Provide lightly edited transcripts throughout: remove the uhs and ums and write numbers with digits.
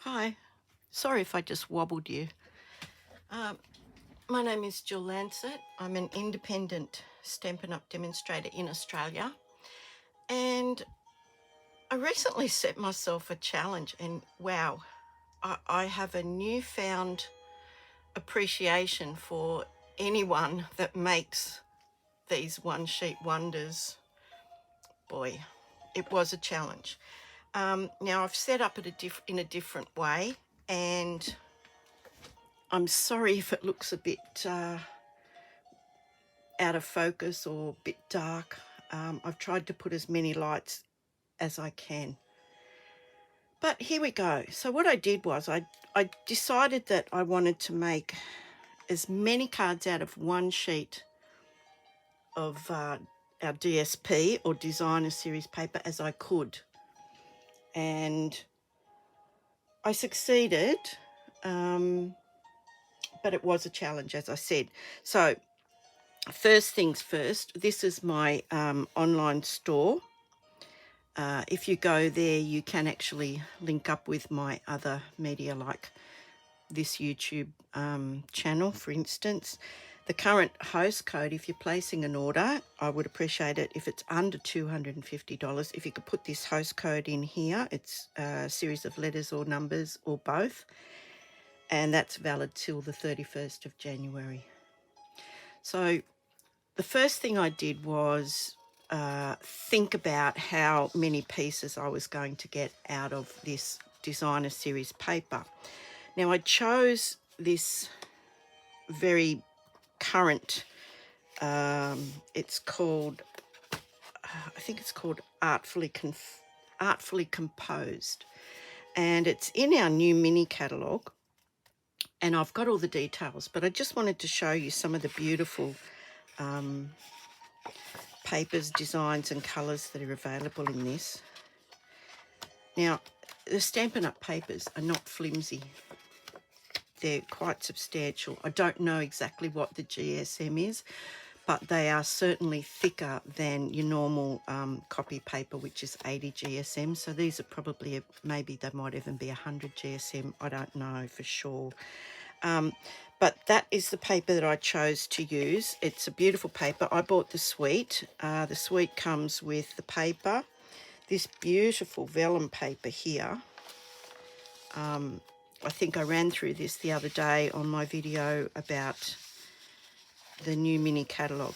Hi, sorry if I just wobbled you. My name is Jill Lancet. I'm an independent Stampin' Up! Demonstrator in Australia, and I recently set myself a challenge, and wow, I have a newfound appreciation for anyone that makes these one-sheet wonders. Boy, it was a challenge. Now I've set up it in a different way, and I'm sorry if it looks a bit out of focus or a bit dark. I've tried to put as many lights as I can. But here we go. So what I did was I decided that I wanted to make as many cards out of one sheet of our DSP or Designer Series paper as I could. And I succeeded, but it was a challenge, as I said. So first things first, this is my online store. If you go there, you can actually link up with my other media, like this YouTube channel, for instance. The current host code, if you're placing an order, I would appreciate it if it's under $250. If you could put this host code in here, it's a series of letters or numbers or both, and that's valid till the 31st of January. So the first thing I did was think about how many pieces I was going to get out of this Designer Series paper. Now I chose this very current, it's called, I think it's called Artfully Composed, and it's in our new mini catalogue, and I've got all the details, but I just wanted to show you some of the beautiful papers, designs and colours that are available in this. Now, the Stampin' Up! Papers are not flimsy. They're quite substantial. I don't know exactly what the GSM is, but they are certainly thicker than your normal copy paper, which is 80 GSM. So these are probably, maybe they might even be 100 GSM. I don't know for sure. But that is the paper that I chose to use. It's a beautiful paper. I bought the suite. The suite comes with the paper, this beautiful vellum paper here. I think I ran through this the other day on my video about the new mini catalogue.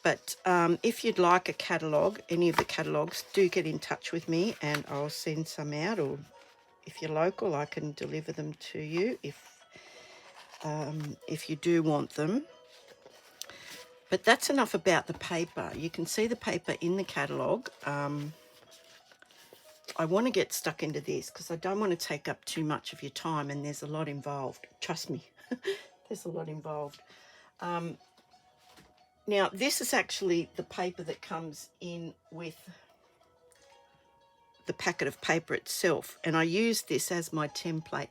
But if you'd like a catalogue, any of the catalogues, do get in touch with me and I'll send some out, or if you're local, I can deliver them to you if you do want them. But that's enough about the paper. You can see the paper in the catalogue. I want to get stuck into this because I don't want to take up too much of your time, and there's a lot involved. Trust me, there's a lot involved. Now, this is actually the paper that comes in with the packet of paper itself, and I use this as my template.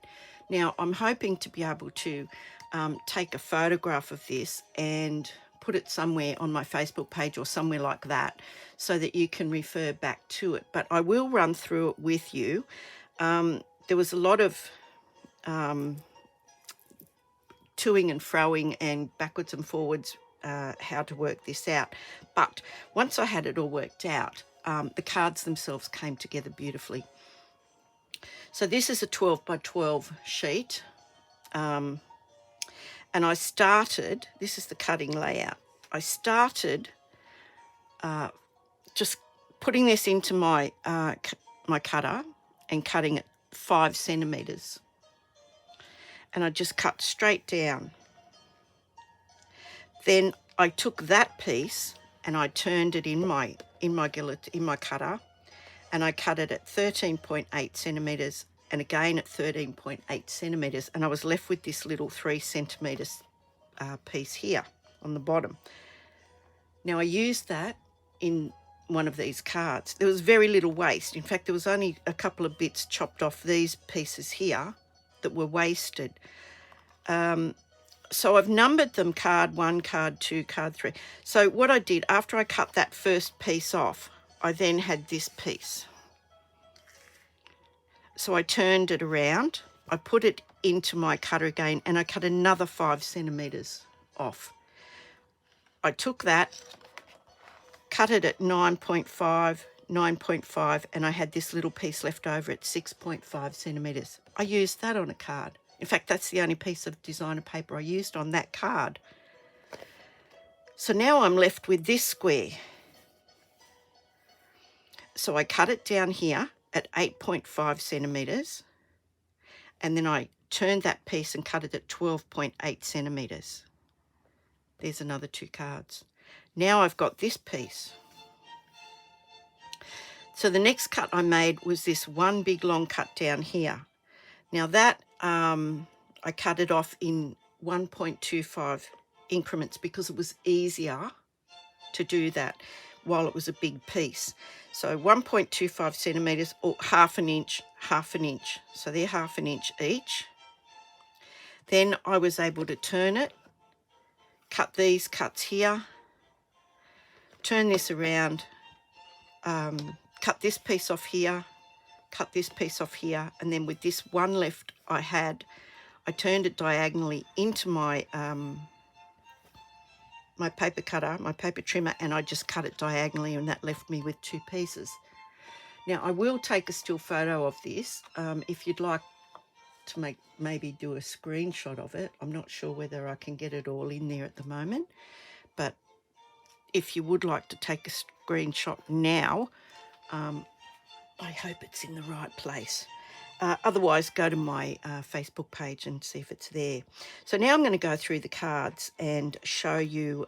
Now, I'm hoping to be able to take a photograph of this and put it somewhere on my Facebook page or somewhere like that so that you can refer back to it. But I will run through it with you. There was a lot of toing and froing and backwards and forwards how to work this out. But once I had it all worked out, the cards themselves came together beautifully. So this is a 12 by 12 sheet. And I started, this is the cutting layout. I started just putting this into my my cutter and cutting it 5 centimetres. And I just cut straight down. Then I took that piece and I turned it in my cutter, and I cut it at 13.8 centimetres and again at 13.8 centimetres, and I was left with this little 3 centimetres piece here on the bottom. Now I used that in one of these cards. There was very little waste. In fact, there was only a couple of bits chopped off these pieces here that were wasted. So I've numbered them card 1, card 2, card 3. So what I did, after I cut that first piece off, I then had this piece. So I turned it around I put it into my cutter again, and I cut another 5 centimeters off. I took that, cut it at 9.5, and I had this little piece left over at 6.5 centimeters. I used that on a card. In fact, that's the only piece of designer paper I used on that card. So now I'm left with this square. So I cut it down here at 8.5 centimeters, and then I turned that piece and cut it at 12.8 centimeters. There's another 2 cards. Now I've got this piece. So the next cut I made was this one big long cut down here. Now that I cut it off in 1.25 increments because it was easier to do that while it was a big piece. So 1.25 centimeters, or half an inch. So they're half an inch each. Then I was able to turn it, cut these cuts here, turn this around, cut this piece off here, cut this piece off here, and then with this one left I had, I turned it diagonally into my my paper cutter, my paper trimmer, and I just cut it diagonally, and that left me with 2 pieces. Now I will take a still photo of this if you'd like to maybe do a screenshot of it. I'm not sure whether I can get it all in there at the moment, but if you would like to take a screenshot now, I hope it's in the right place. Otherwise, go to my Facebook page and see if it's there. So now I'm going to go through the cards and show you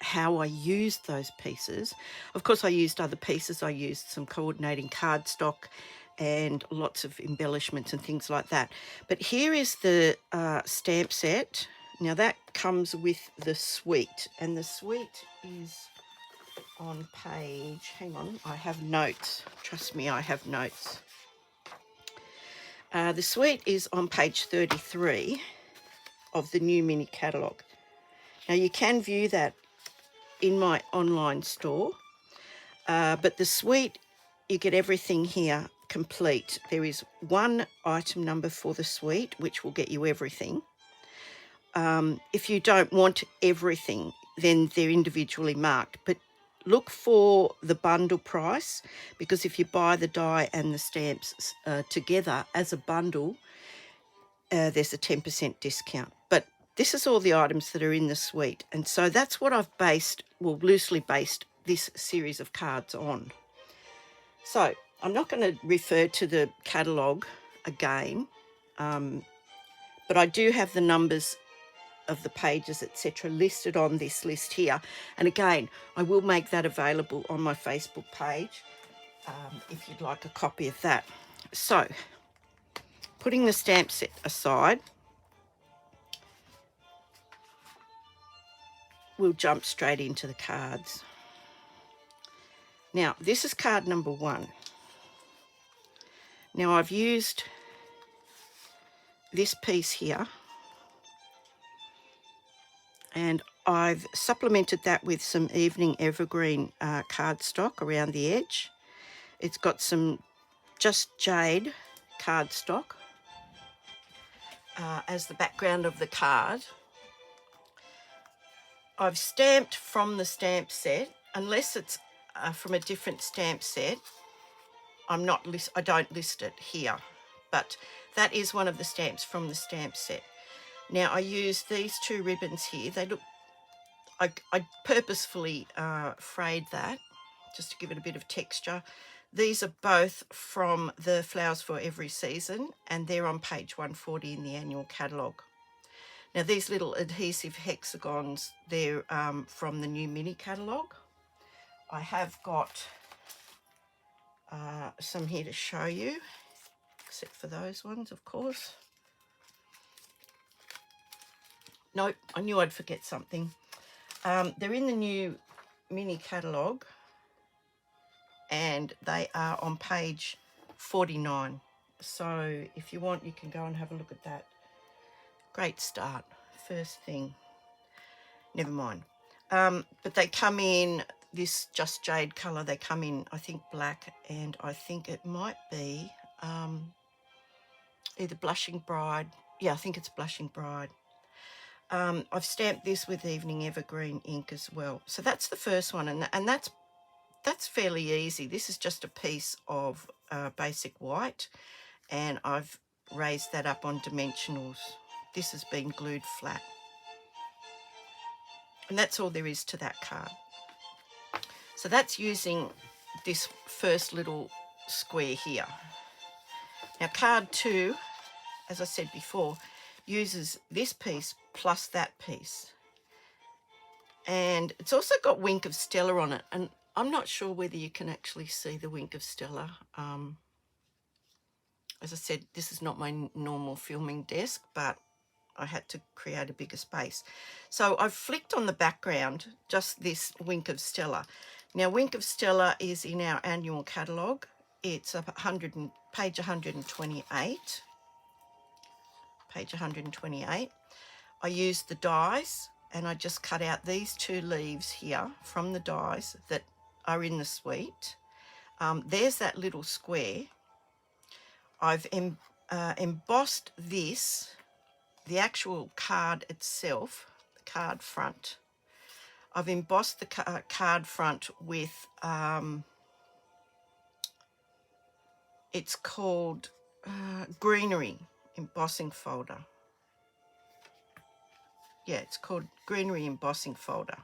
how I used those pieces. Of course, I used other pieces. I used some coordinating cardstock and lots of embellishments and things like that. But here is the stamp set. Now that comes with the suite, and the suite is on page, hang on, I have notes. Trust me, I have notes. The suite is on page 33 of the new mini catalogue. Now you can view that in my online store, but the suite, you get everything here complete. There is one item number for the suite, which will get you everything. If you don't want everything, then they're individually marked, but look for the bundle price, because if you buy the die and the stamps together as a bundle, there's a 10% discount. But this is all the items that are in the suite, and so that's what I've loosely based this series of cards on. So I'm not going to refer to the catalogue again, but I do have the numbers of the pages, etc., listed on this list here. And again, I will make that available on my Facebook page if you'd like a copy of that. So, putting the stamp set aside, we'll jump straight into the cards. Now, this is card number 1. Now, I've used this piece here, and I've supplemented that with some Evening Evergreen cardstock around the edge. It's got some Just Jade cardstock as the background of the card. I've stamped from the stamp set, unless it's from a different stamp set. I don't list it here, but that is one of the stamps from the stamp set. Now I used these 2 ribbons here. They look, I purposefully frayed that just to give it a bit of texture. These are both from the Flowers for Every Season, and they're on page 140 in the annual catalogue. Now these little adhesive hexagons, they're from the new mini catalogue. I have got some here to show you, except for those ones, of course. Nope, I knew I'd forget something. They're in the new mini catalogue, and they are on page 49. So if you want, you can go and have a look at that. Great start, first thing. Never mind. But they come in this Just Jade colour. They come in, I think, black, and I think it might be either Blushing Bride. Yeah, I think it's Blushing Bride. I've stamped this with Evening Evergreen ink as well. So that's the first one, and that's fairly easy. This is just a piece of basic white, and I've raised that up on dimensionals. This has been glued flat. And that's all there is to that card. So that's using this first little square here. Now card 2, as I said before, uses this piece plus that piece. And it's also got Wink of Stella on it. And I'm not sure whether you can actually see the Wink of Stella. As I said, this is not my normal filming desk, but I had to create a bigger space. So I've flicked on the background just this Wink of Stella. Now, Wink of Stella is in our annual catalogue. It's page 128. Page 128. I used the dies, and I just cut out these 2 leaves here from the dies that are in the suite. There's that little square. I've embossed this, the actual card itself, the card front. I've embossed the card front with, it's called Greenery Embossing Folder. Yeah, it's called Greenery Embossing Folder.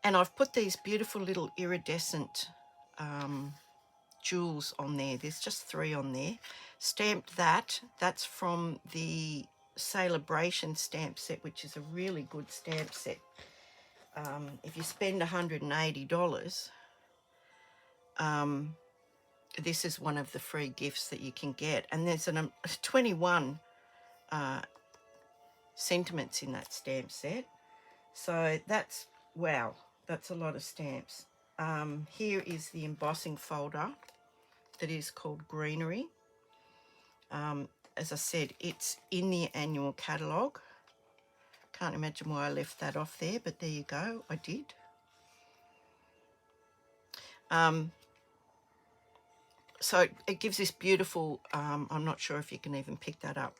And I've put these beautiful little iridescent jewels on there. There's just 3 on there. Stamped that. That's from the Celebration stamp set, which is a really good stamp set. If you spend $180, this is one of the free gifts that you can get. And there's 21 sentiments in that stamp set. So that's, wow, that's a lot of stamps. Here is the embossing folder that is called Greenery. As I said, it's in the annual catalogue. Can't imagine why I left that off there, but there you go, I did. So it gives this beautiful, I'm not sure if you can even pick that up,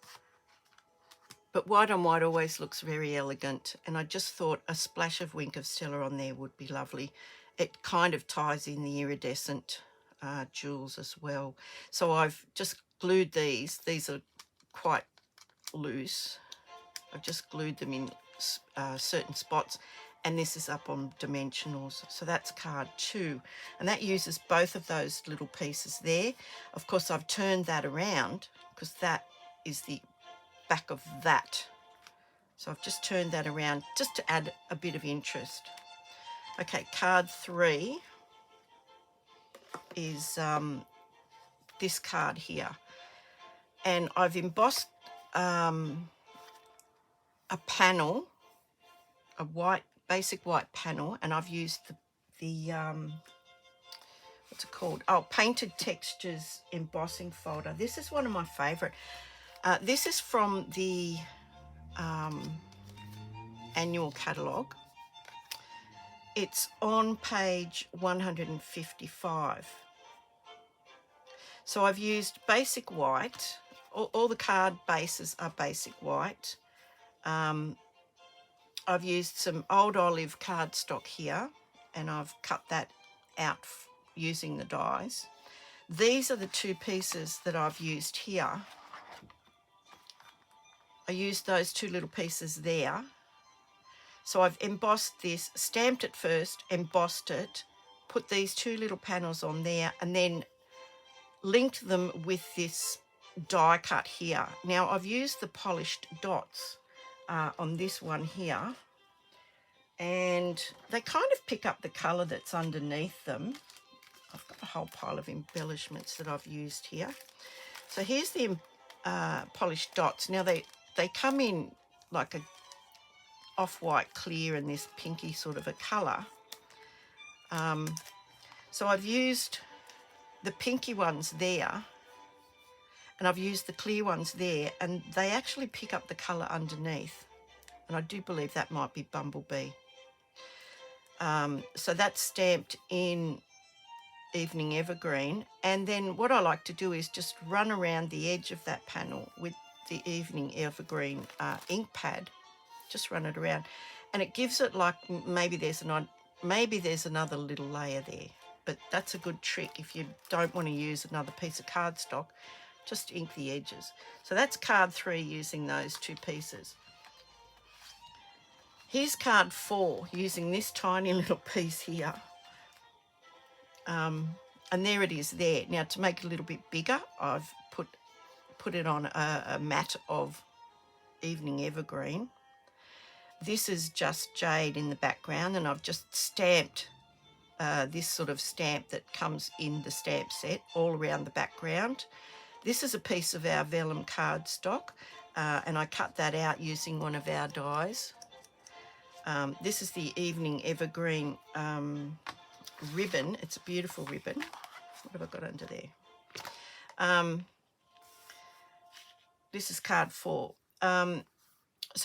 but white on white always looks very elegant, and I just thought a splash of Wink of Stella on there would be lovely. It kind of ties in the iridescent jewels as well. So I've just glued these. These are quite loose. I've just glued them in certain spots, and this is up on dimensionals. So that's card 2, and that uses both of those little pieces there. Of course, I've turned that around because that is the back of that. So I've just turned that around just to add a bit of interest. Okay, card 3 is this card here, and I've embossed a panel, a white, basic white panel, and I've used the what's it called? Oh, Painted Textures Embossing Folder. This is one of my favourite. This is from the annual catalogue. It's on page 155. So I've used basic white. All the card bases are basic white. I've used some old olive cardstock here, and I've cut that out using the dies. These are the 2 pieces that I've used here. I used those 2 little pieces there. So I've embossed this, stamped it first, embossed it, put these 2 little panels on there, and then linked them with this die cut here. Now I've used the polished dots on this one here, and they kind of pick up the colour that's underneath them. I've got a whole pile of embellishments that I've used here. So here's the polished dots. Now they come in like a off-white clear and this pinky sort of a colour. So I've used the pinky ones there, and I've used the clear ones there, and they actually pick up the colour underneath, and I do believe that might be Bumblebee. So that's stamped in Evening Evergreen, and then what I like to do is just run around the edge of that panel with the Evening Evergreen ink pad. Just run it around, and it gives it like maybe there's another little layer there, but that's a good trick if you don't want to use another piece of cardstock. Just ink the edges. So that's card 3 using those 2 pieces. Here's card 4 using this tiny little piece here. And there it is there. Now to make it a little bit bigger, I've put it on a mat of Evening Evergreen. This is just jade in the background, and I've just stamped this sort of stamp that comes in the stamp set all around the background. This is a piece of our vellum cardstock, and I cut that out using one of our dies. This is the Evening Evergreen ribbon. It's a beautiful ribbon. What have I got under there? This is card 4. And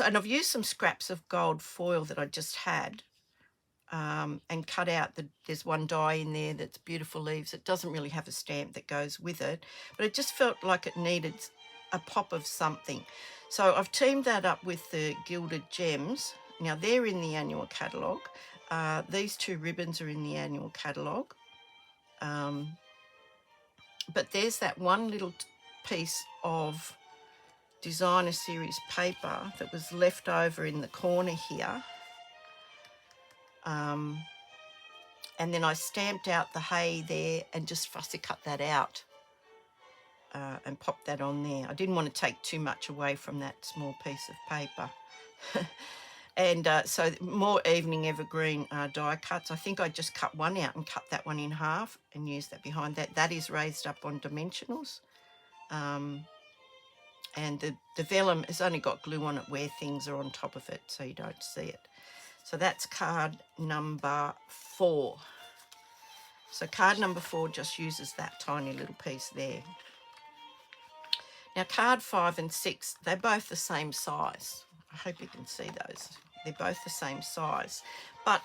I've used some scraps of gold foil that I just had, and cut out there's one die in there that's beautiful leaves. It doesn't really have a stamp that goes with it, but it just felt like it needed a pop of something. So I've teamed that up with the Gilded Gems. Now they're in the annual catalogue. These 2 ribbons are in the annual catalogue. But there's that one little piece of designer series paper that was left over in the corner here. And then I stamped out the hay there and just fussy cut that out and popped that on there. I didn't want to take too much away from that small piece of paper. And so more Evening Evergreen die cuts. I think I just cut one out and cut that one in half and used that behind that. That is raised up on dimensionals. And the vellum has only got glue on it where things are on top of it, so you don't see it. So that's card number 4. So card number 4 just uses that tiny little piece there. Now card 5 and 6, they're both the same size. I hope you can see those. They're both the same size, but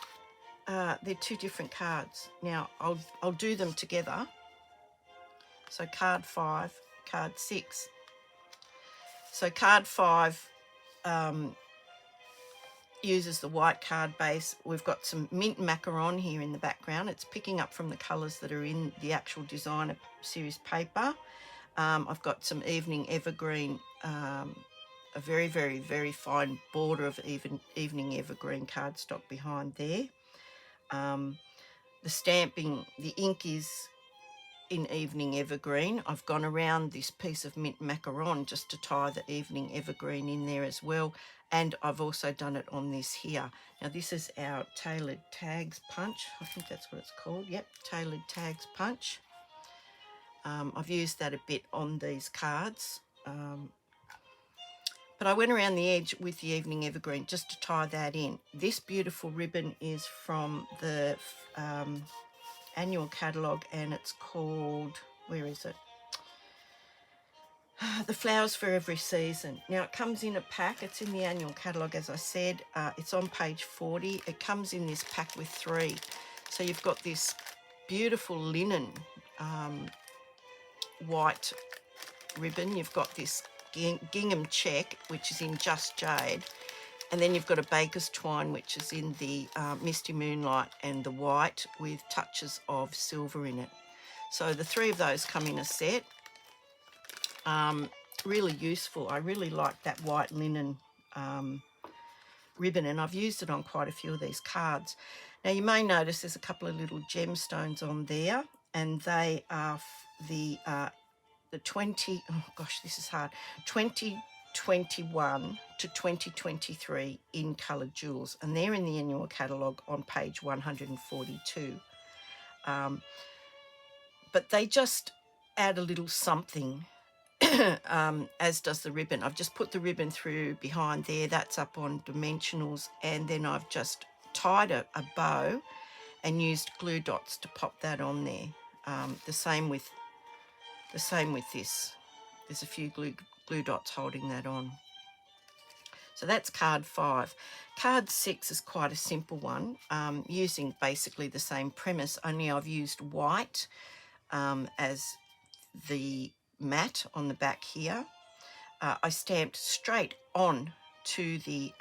they're 2 different cards. Now I'll do them together. So card 5, card 6. So card 5 uses the white card base. We've got some mint macaron here in the background. It's picking up from the colours that are in the actual designer series paper. I've got some Evening Evergreen, a very, very, very fine border of Evening Evergreen cardstock behind there. The stamping, the ink is in Evening Evergreen. I've gone around this piece of mint macaron just to tie the Evening Evergreen in there as well, and I've also done it on this here. Now this is our Tailored Tags Punch. I think that's what it's called. Yep, Tailored Tags Punch. I've used that a bit on these cards, but I went around the edge with the Evening Evergreen just to tie that in. This beautiful ribbon is from the annual catalogue, and it's called, where is it? The Flowers for Every Season. Now it comes in a pack. It's in the annual catalogue, as I said. It's on page 40. It comes in this pack with 3. So you've got this beautiful linen white ribbon. You've got this gingham check, which is in just jade. And then you've got a baker's twine, which is in the Misty Moonlight and the white with touches of silver in it. So the 3 of those come in a set. Really useful. I really like that white linen ribbon, and I've used it on quite a few of these cards. Now you may notice there's a couple of little gemstones on there, and they are the 20, oh gosh, this is hard, 2021 to 2023 in coloured jewels, and they're in the annual catalogue on page 142. But they just add a little something, as does the ribbon. I've just put the ribbon through behind there. That's up on dimensionals, and then I've just tied a bow and used glue dots to pop that on there. The same with this. There's a few glue dots holding that on. So that's card 5. Card 6 is quite a simple one, using basically the same premise, only I've used white as the mat on the back here. I stamped straight on to the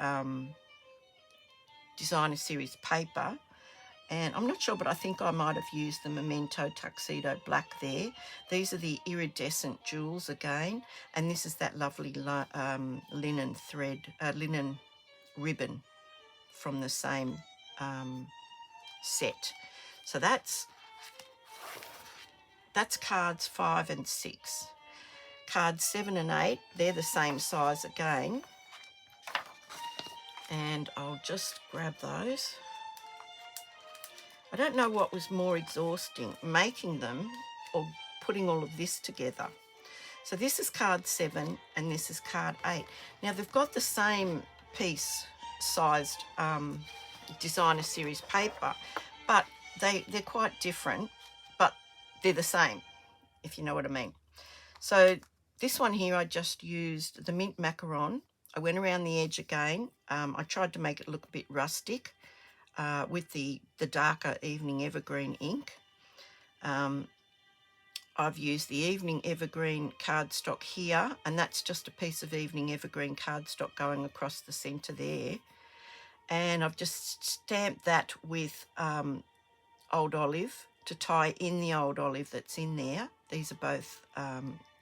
designer series paper, and I'm not sure, but I think I might have used the Memento Tuxedo Black there. These are the iridescent jewels again, and this is that lovely linen thread, linen ribbon from the same set. So that's cards 5 and 6. Cards 7 and 8, they're the same size again, and I'll just grab those. I don't know what was more exhausting, making them or putting all of this together. So this is card 7 and this is card 8. Now they've got the same piece sized designer series paper, but they're quite different, but they're the same, if you know what I mean. So this one here, I just used the mint macaron. I went around the edge again. I tried to make it look a bit rustic with the darker Evening Evergreen ink. I've used the Evening Evergreen cardstock here, and that's just a piece of Evening Evergreen cardstock going across the centre there. And I've just stamped that with Old Olive to tie in the Old Olive that's in there. These are both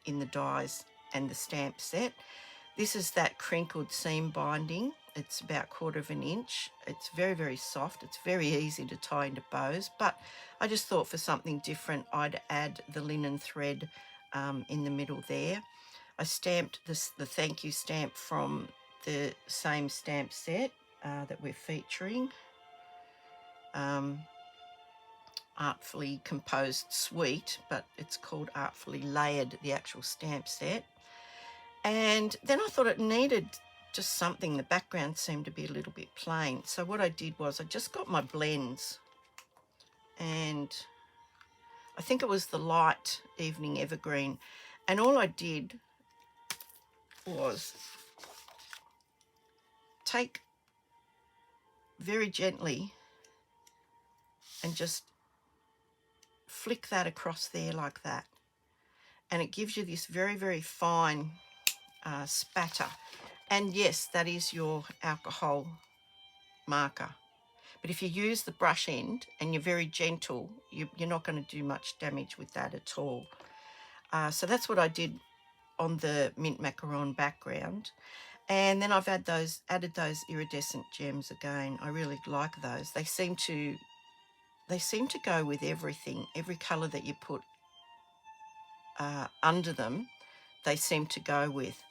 in the dies and the stamp set. This is that crinkled seam binding. It's about 1/4 inch. It's very, very soft. It's very easy to tie into bows, but I just thought for something different, I'd add the linen thread in the middle there. I stamped the thank you stamp from the same stamp set that we're featuring. Artfully Composed Suite, but it's called Artfully Layered, the actual stamp set. And then I thought it needed just something. The background seemed to be a little bit plain. So what I did was I just got my blends, and I think it was the light Evening Evergreen. And all I did was take very gently and just flick that across there like that. And it gives you this very, very fine spatter. And yes, that is your alcohol marker. But if you use the brush end and you're very gentle, you're not going to do much damage with that at all. So that's what I did on the mint macaron background. And then I've added those iridescent gems again. I really like those. They seem to go with everything. Every colour that you put under them, they seem to go with.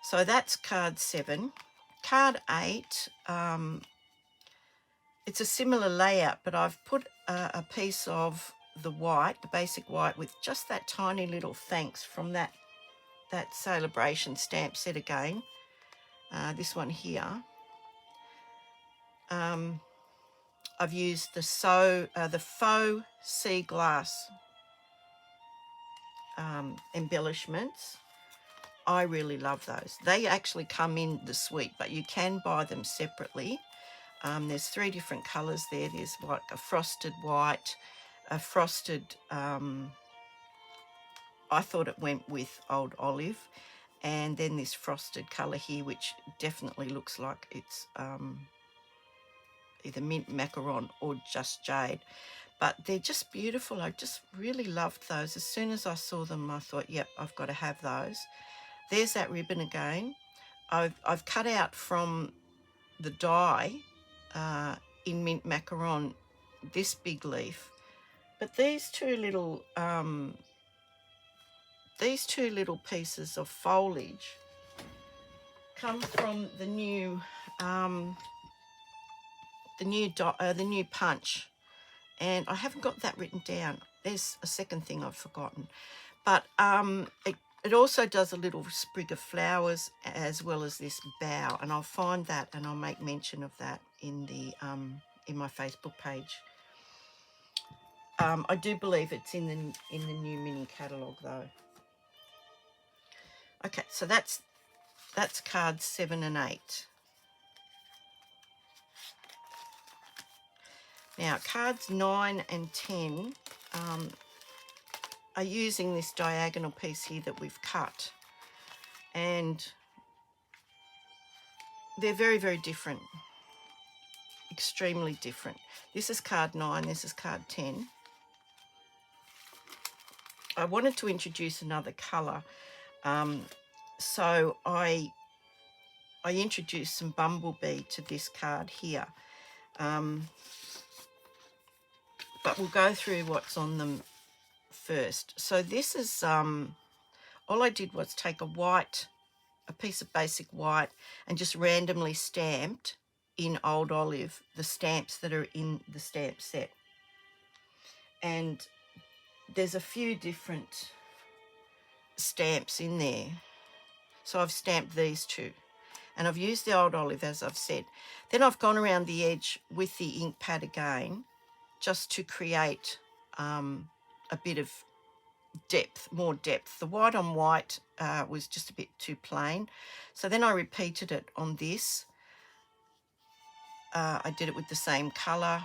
So that's card 7. Card 8, it's a similar layout, but I've put a piece of the white, the basic white, with just that tiny little thanks from that Celebration stamp set again. This one here. I've used the faux sea glass embellishments. I really love those. They actually come in the suite, but you can buy them separately. There's 3 different colours there. There's like a frosted white, a frosted, I thought it went with Old Olive, and then this frosted colour here, which definitely looks like it's either mint macaron or just jade. But they're just beautiful. I just really loved those. As soon as I saw them, I thought, yep, I've got to have those. There's that ribbon again. I've cut out from the die in mint macaron this big leaf, but these two little pieces of foliage come from the new punch, and I haven't got that written down. There's a second thing I've forgotten, but it also does a little sprig of flowers as well as this bough, and I'll find that and I'll make mention of that in the in my Facebook page. I do believe it's in the new mini catalogue though. Okay, so that's cards 7 and 8. Now, cards 9 and 10 are using this diagonal piece here that we've cut. And they're very, very different. Extremely different. This is card 9, this is card 10. I wanted to introduce another colour. So I introduced some bumblebee to this card here. But we'll go through what's on them first. So this is, all I did was take a piece of basic white, and just randomly stamped in Old Olive the stamps that are in the stamp set. And there's a few different stamps in there. So I've stamped these two. And I've used the Old Olive, as I've said. Then I've gone around the edge with the ink pad again, just to create a bit of depth, more depth. The white on white was just a bit too plain. So then I repeated it on this. I did it with the same colour,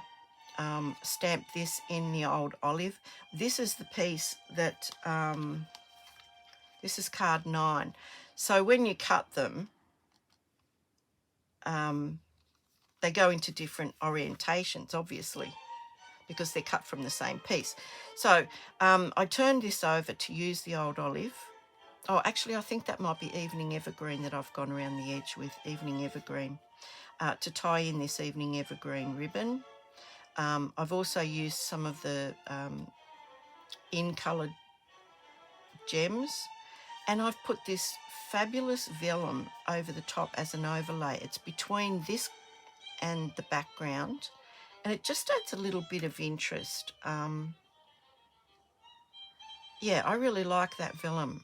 stamped this in the Old Olive. This is the piece that, this is card 9. So when you cut them, they go into different orientations, obviously, because they're cut from the same piece. So I turned this over to use the Old Olive. Oh, actually, I think that might be Evening Evergreen that I've gone around the edge with, Evening Evergreen, to tie in this Evening Evergreen ribbon. I've also used some of the in-coloured gems, and I've put this fabulous vellum over the top as an overlay. It's between this and the background, and it just adds a little bit of interest. Yeah, I really like that vellum.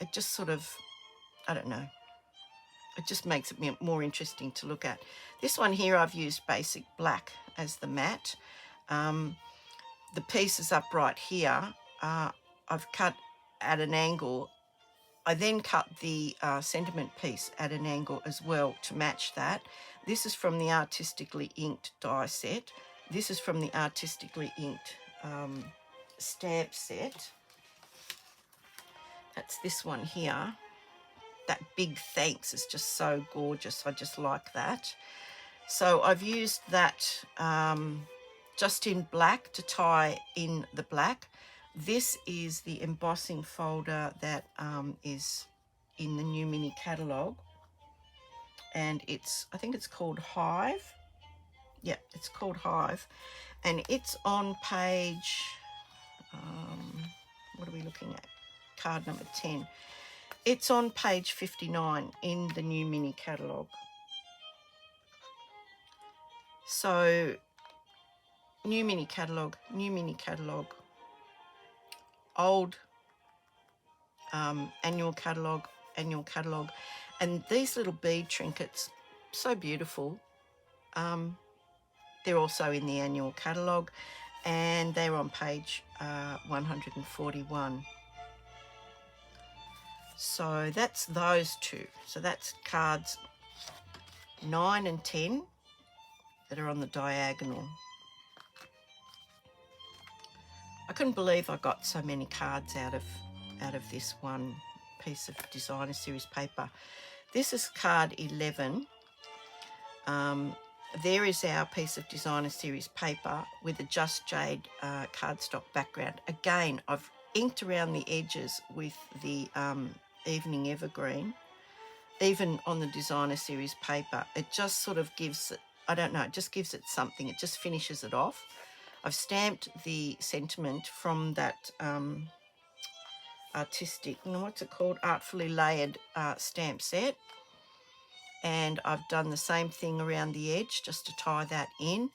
It just sort of, I don't know, it just makes it more interesting to look at. This one here, I've used basic black as the matte. The pieces up right here, I've cut at an angle. I then cut the sentiment piece at an angle as well to match that. This is from the Artistically Inked die set. This is from the Artistically Inked stamp set. That's this one here. That big thanks is just so gorgeous. I just like that. So I've used that just in black to tie in the black. This is the embossing folder that is in the new mini catalogue, and I think it's called Hive. Yeah, it's called Hive, and it's on page, what are we looking at? Card number 10. It's on page 59 in the new mini catalogue. So new mini catalogue, old annual catalogue, and these little bead trinkets, so beautiful. They're also in the annual catalogue, and they're on page 141. So that's those two. So that's cards 9 and 10 that are on the diagonal. I couldn't believe I got so many cards out of this one piece of designer series paper. This is card 11. There is our piece of designer series paper with a Just Jade cardstock background. Again, I've inked around the edges with the Evening Evergreen. Even on the designer series paper, it just sort of gives it, I don't know, it just gives it something. It just finishes it off. I've stamped the sentiment from that artistic, what's it called, artfully layered stamp set, and I've done the same thing around the edge just to tie that in.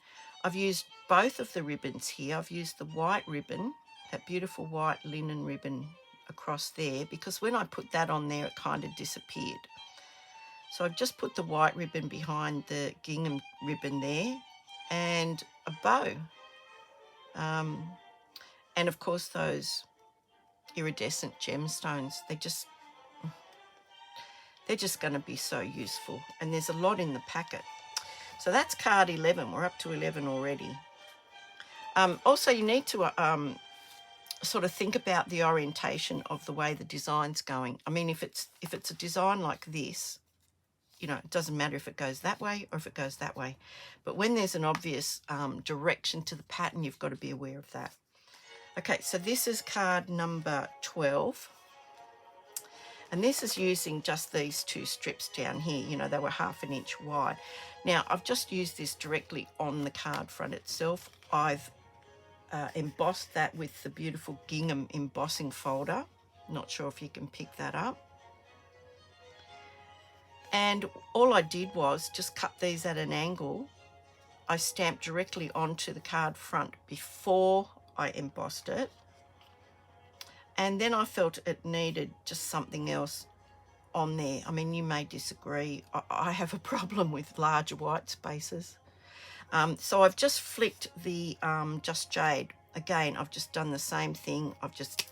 I've used both of the ribbons here. I've used the white ribbon, that beautiful white linen ribbon across there, because when I put that on there it kind of disappeared. So I've just put the white ribbon behind the gingham ribbon there, and a bow. And of course those iridescent gemstones, they're just going to be so useful, and there's a lot in the packet. So that's card 11. We're up to 11 already. Also, you need to sort of think about the orientation of the way the design's going. I mean, if it's a design like this, you know, it doesn't matter if it goes that way or if it goes that way. But when there's an obvious direction to the pattern, you've got to be aware of that. Okay, so this is card number 12. And this is using just these two strips down here. You know, they were 1/2 inch wide. Now, I've just used this directly on the card front itself. I've embossed that with the beautiful gingham embossing folder. Not sure if you can pick that up. And all I did was just cut these at an angle. I stamped directly onto the card front before I embossed it. And then I felt it needed just something else on there. I mean, you may disagree. I have a problem with larger white spaces. So I've just flicked the Just Jade. Again, I've just done the same thing. I've just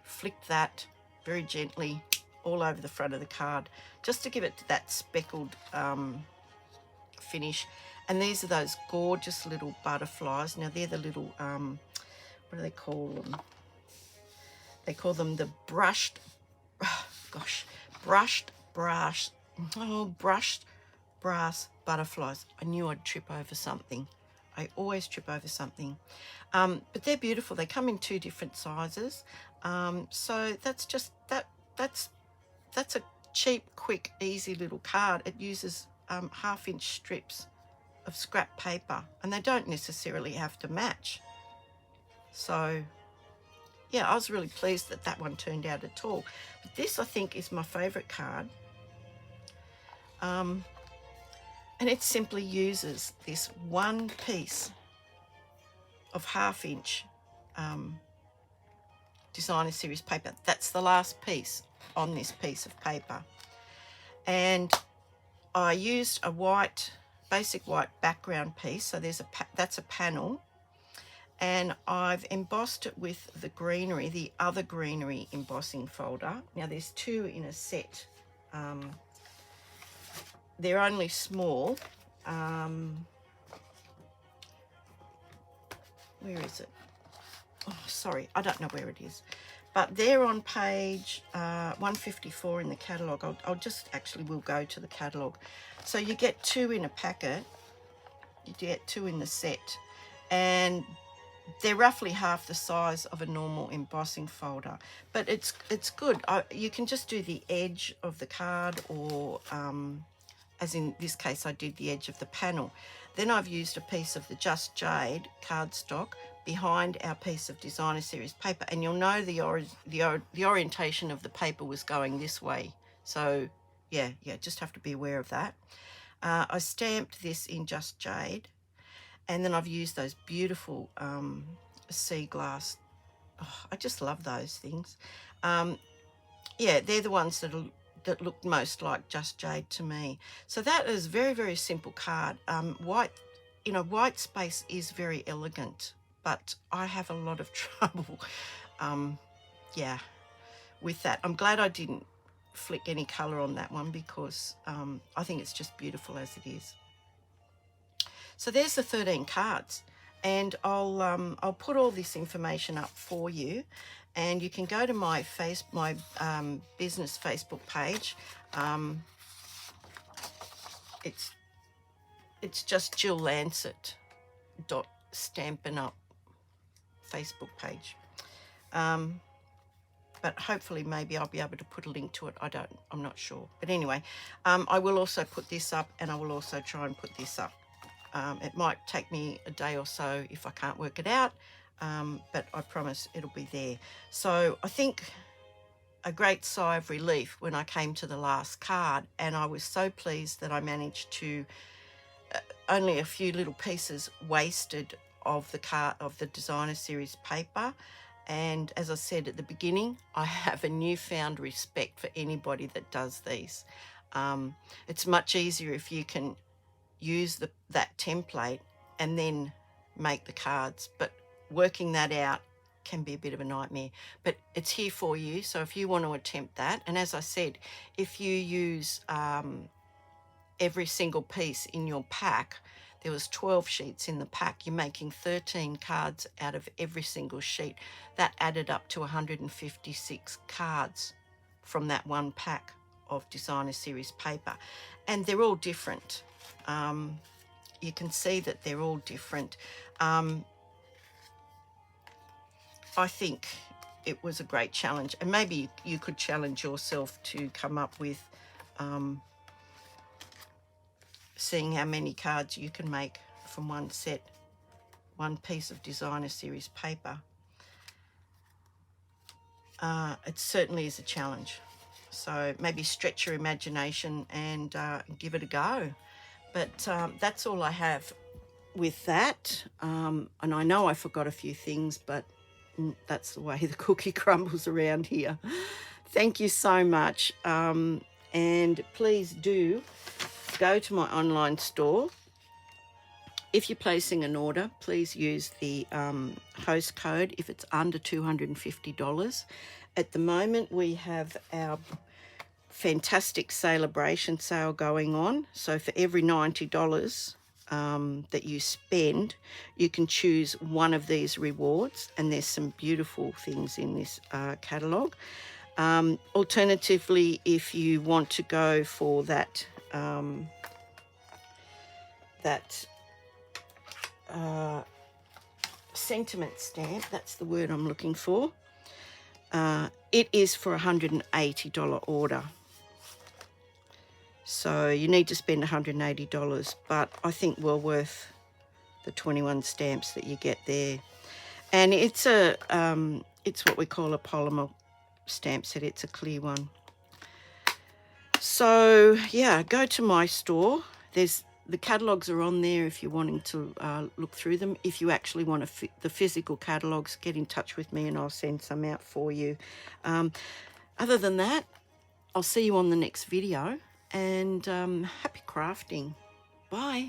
flicked that very gently all over the front of the card, just to give it that speckled finish. And these are those gorgeous little butterflies. Now, they're the little, what do they call them? They call them the brushed brass butterflies. I knew I'd trip over something. I always trip over something. But they're beautiful. They come in 2 different sizes. So that's just that's a cheap, quick, easy little card. It uses 1/2 inch strips of scrap paper, and they don't necessarily have to match. So yeah, I was really pleased that that one turned out at all. But this, I think, is my favourite card. And it simply uses this one piece of 1/2 inch designer series paper. That's the last piece on this piece of paper. And I used a basic white background piece. So that's a panel. And I've embossed it with the other greenery embossing folder. Now, there's 2 in a set. They're only small. Where is it? Oh, sorry, I don't know where it is. But they're on page 154 in the catalogue. We'll go to the catalogue. So you get 2 in a packet. You get 2 in the set. And they're roughly half the size of a normal embossing folder, but it's good. You can just do the edge of the card, or as in this case, I did the edge of the panel. Then I've used a piece of the Just Jade cardstock behind our piece of designer series paper, and you'll know the orientation of the paper was going this way. So yeah, just have to be aware of that. I stamped this in Just Jade. And then I've used those beautiful sea glass. Oh, I just love those things. Yeah, they're the ones that look most like Just Jade to me. So that is very, very simple card. White space is very elegant, but I have a lot of trouble, with that. I'm glad I didn't flick any colour on that one, because I think it's just beautiful as it is. So there's the 13 cards, and I'll put all this information up for you, and you can go to my business Facebook page. It's just Jill Lancet .Stampin' Up Facebook page. But hopefully maybe I'll be able to put a link to it. I'm not sure. But anyway, I will also put this up, and I will also try and put this up. It might take me a day or so if I can't work it out, but I promise it'll be there. So I think a great sigh of relief when I came to the last card, and I was so pleased that I managed to only a few little pieces wasted of the designer series paper. And as I said at the beginning, I have a newfound respect for anybody that does these. It's much easier if you can use that template and then make the cards, but working that out can be a bit of a nightmare. But it's here for you, so if you want to attempt that, and as I said, if you use every single piece in your pack, there was 12 sheets in the pack. You're making 13 cards out of every single sheet. That added up to 156 cards from that one pack of designer series paper, and they're all different. You can see that they're all different. I think it was a great challenge, and maybe you could challenge yourself to come up with seeing how many cards you can make from one set, one piece of designer series paper. It certainly is a challenge, so maybe stretch your imagination and give it a go. But that's all I have with that, and I know I forgot a few things, but that's the way the cookie crumbles around here. Thank you so much, and please do go to my online store. If you're placing an order, please use the host code if it's under $250. At the moment, we have our fantastic celebration sale going on. So for every $90 that you spend, you can choose one of these rewards, and there's some beautiful things in this catalogue. Alternatively, if you want to go for that sentiment stamp, that's the word I'm looking for, it is for a $180 order. So you need to spend $180, but I think well worth the 21 stamps that you get there. And it's a it's what we call a polymer stamp set. It's a clear one. So yeah, go to my store. The catalogues are on there if you're wanting to look through them. If you actually want the physical catalogues, get in touch with me and I'll send some out for you. Other than that, I'll see you on the next video, and happy crafting. Bye.